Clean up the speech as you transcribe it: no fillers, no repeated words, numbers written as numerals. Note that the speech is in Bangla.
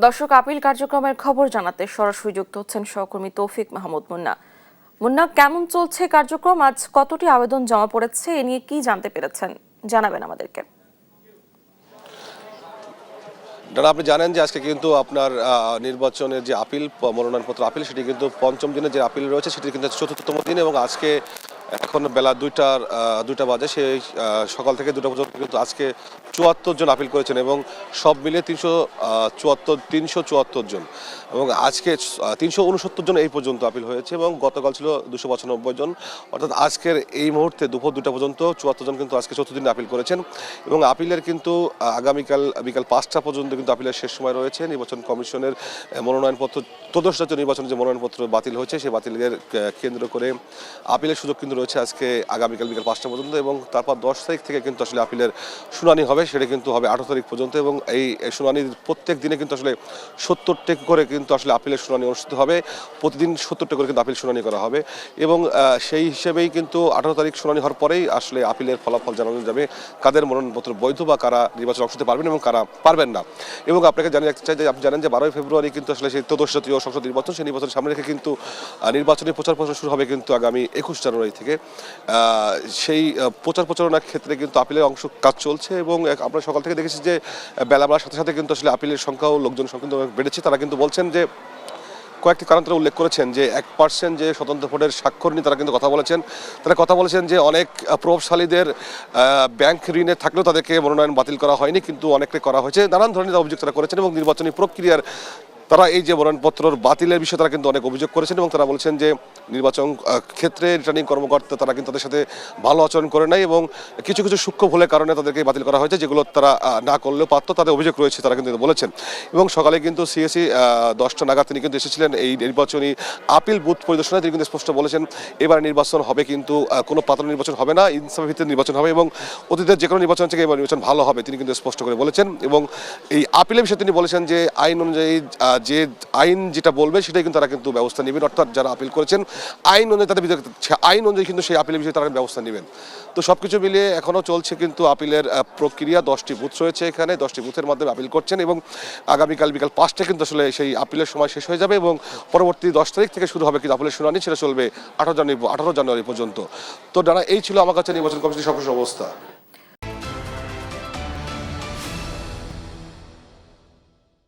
দর্শক, আপিল কার্যক্রমের খবর জানাতে সরাসরি যুক্ত হচ্ছেন সহকর্মী তৌফিক মাহমুদ মুন্না। মুন্না, কেমন চলছে কার্যক্রম? আজ কতটি আবেদন জমা পড়েছে, এ নিয়ে কি জানতে পেরেছেন জানাবেন আমাদেরকে। আপনি জানেন যে আজকে কিন্তু আপনার নির্বাচনের যে আপিল মনোনয়নপত্র আপিল সেটি কিন্তু পঞ্চম দিনে যে আপিল রয়েছে সেটি কিন্তু চতুর্থতম দিন এবং আজকে এখন বেলা দুইটা বাজে সেই সকাল থেকে 2টা পর্যন্ত কিন্তু আজকে 74 জন আপিল করেছেন এবং সব মিলিয়ে 374 জন এবং আজকে 369 জন এই পর্যন্ত আপিল হয়েছে এবং গতকাল ছিল 295 জন। অর্থাৎ আজকের এই মুহূর্তে দুপুর 2টা পর্যন্ত 74 জন কিন্তু আজকে চতুর্থ দিনে আপিল করেছেন এবং আপিলের কিন্তু আগামীকাল বিকাল 5টা পর্যন্ত কিন্তু আপিলের শেষ সময় রয়েছে। নির্বাচন কমিশনের মনোনয়নপত্র ত্রয়োদশ জাতীয় নির্বাচনের যে মনোনয়নপত্র বাতিল হয়েছে সেই বাতিলের কেন্দ্র করে আপিলের সুযোগ কিন্তু রয়েছে আজকে আগামীকাল বিকাল 5টা পর্যন্ত এবং তারপর 10 তারিখ থেকে কিন্তু আসলে আপিলের শুনানি হবে, সেটা কিন্তু হবে 18 তারিখ পর্যন্ত এবং এই শুনানির প্রত্যেক দিনে কিন্তু আসলে 70টা করে কিন্তু আসলে আপিলের শুনানি অনুষ্ঠিত হবে। প্রতিদিন 70টা করে কিন্তু আপিল শুনানি করা হবে এবং সেই হিসেবেই কিন্তু 18 তারিখ শুনানি হওয়ার পরেই আসলে আপিলের ফলাফল জানানো যাবে কাদের মনোনয়নপত্র বৈধ বা কারা নির্বাচনে অংশ নিতে পারবেন এবং কারা পারবেন না। এবং আপনাকে জানিয়ে রাখতে চাই যে আপনি জানেন যে 12 ফেব্রুয়ারি কিন্তু আসলে সেই ত্রয়োদশ জাতীয় সংসদ নির্বাচন, সেই নির্বাচন সামনে রেখে কিন্তু নির্বাচনী প্রচার প্রচারণা শুরু হবে কিন্তু আগামী 21 জানুয়ারি থেকে। সেই প্রচার প্রচারণার ক্ষেত্রে কিন্তু আপিলের অংশ কাজ চলছে এবং আমরা সকাল থেকে দেখেছি যে বেলা বাড়ার সাথে সাথে কিন্তু আসলে আপিলের সংখ্যাও লোকজন সংখ্যা কিন্তু বেড়েছে। তারা কিন্তু বলছেন যে কয়েকটি কারণ তারা উল্লেখ করেছেন যে 1% যে স্বতন্ত্র ভোটের স্বাক্ষর নিয়ে তারা কিন্তু কথা বলেছেন যে অনেক প্রভাবশালীদের ব্যাংক ঋণে থাকলেও তাদেরকে মনোনয়ন বাতিল করা হয়নি, কিন্তু অনেককে করা হয়েছে। নানান ধরনের অভিযোগ তারা করেছেন এবং নির্বাচনী প্রক্রিয়ার তারা এই যে মনোনয়নপত্রের বাতিলের বিষয়ে তারা কিন্তু অনেক অভিযোগ করেছেন এবং তারা বলছেন যে নির্বাচন ক্ষেত্রে রিটার্নিং কর্মকর্তা তারা কিন্তু তাদের সাথে ভালো আচরণ করে নাই এবং কিছু কিছু সূক্ষ্ম ভুলের কারণে তাদেরকে বাতিল করা হয়েছে, যেগুলো তারা না করলেও পারত, তাদের অভিযোগ রয়েছে তারা কিন্তু বলেছেন। এবং সকালে কিন্তু সিএসি 10টা নাগাদ তিনি কিন্তু এসেছিলেন এই নির্বাচনী আপিল বুথ পরিদর্শনে। তিনি কিন্তু স্পষ্ট বলেছেন এবার নির্বাচন হবে কিন্তু কোনো পাতানো নির্বাচন হবে না, ইনসাফের ভিত্তিতে নির্বাচন হবে এবং অতীতের যে কোনো নির্বাচন থেকে এবার নির্বাচন ভালো হবে, তিনি কিন্তু স্পষ্ট করে বলেছেন। এবং এই আপিলের বিষয়ে তিনি বলেছেন যে আইন অনুযায়ী যে আইন যেটা বলবে সেটাই কিন্তু তারা কিন্তু ব্যবস্থা নেবেন, অর্থাৎ যারা আপিল করেছেন আইন অনুযায়ী তাদের আইন অনুযায়ী কিন্তু সেই আপিলের বিষয়ে তারা ব্যবস্থা নেবেন। তো সবকিছু মিলিয়ে এখনও চলছে কিন্তু আপিলের প্রক্রিয়া। 10টি বুথ রয়েছে এখানে, 10টি বুথের মাধ্যমে আপিল করছেন এবং আগামীকাল বিকাল 5টায় কিন্তু আসলে সেই আপিলের সময় শেষ হয়ে যাবে এবং পরবর্তী 10 তারিখ থেকে শুরু হবে কিন্তু আপিলের শুনানি, সেটা চলবে 18 জানুয়ারি পর্যন্ত। তো এই ছিল আমার কাছে নির্বাচন কমিশনের সর্বশেষ অবস্থা।